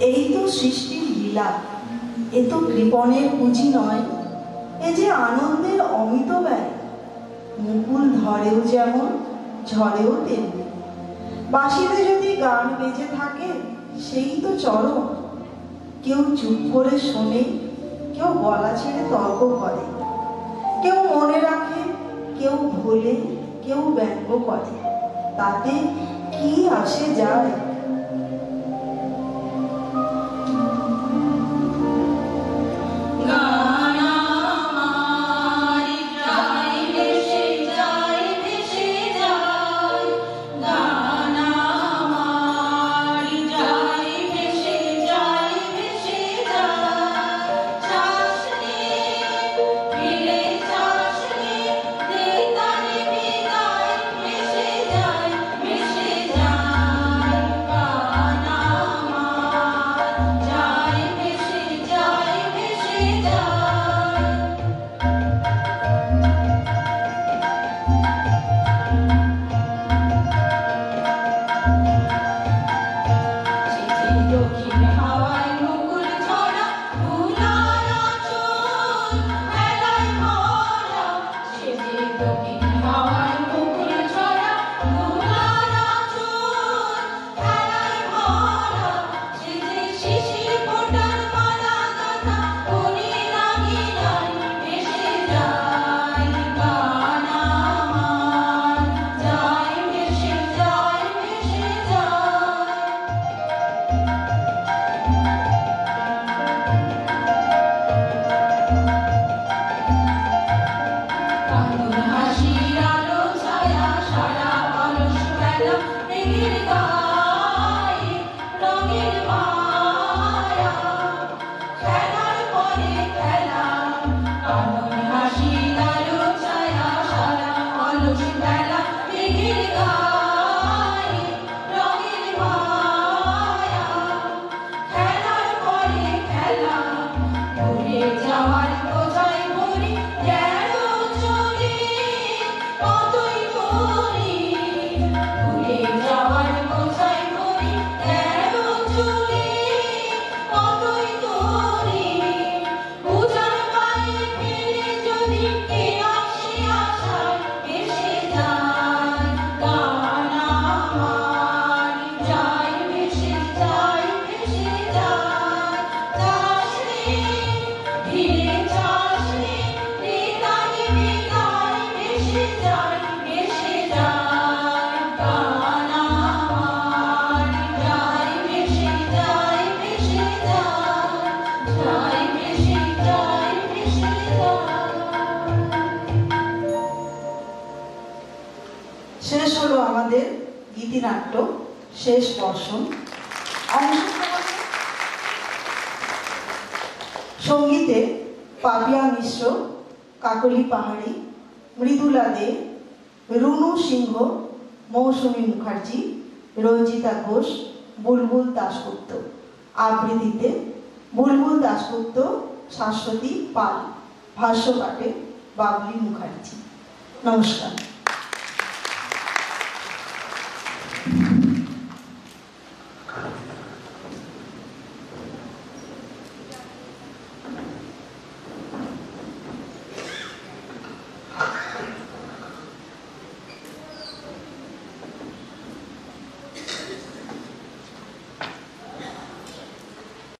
এই তো সৃষ্টির লীলা, এ তো কৃপণের পুঁজি নয়, এ যে আনন্দের অমিত ব্যয়। মুকুল ধরেও যেমন, ঝরেও তেমনি। বাঁশিতে যদি গান বেজে থাকে, সেই তো চরম। কেউ চুপ করে শোনে, কেউ গলা ছেড়ে তর্ক করে, কেউ মনে রাখে, কেউ ভোলে, কেউ ব্যঙ্গ করে। তাতে কি আসে যায়? শেষ হলো আমাদের গীতিনাট্য শেষ বর্ষণ। সঙ্গীতে পাপিয়া মিশ্র, কাকলি পাহাড়ি, মৃদুলা দে, রুনু সিংহ, মৌসুমী মুখার্জি, রঞ্জিতা ঘোষ, বুলবুল দাশগুপ্ত। আবৃত্তিতে বুলবুল দাশগুপ্ত, শাশ্বতী পাল। ভাষ্য পাঠে বাবলি মুখার্জি। নমস্কার।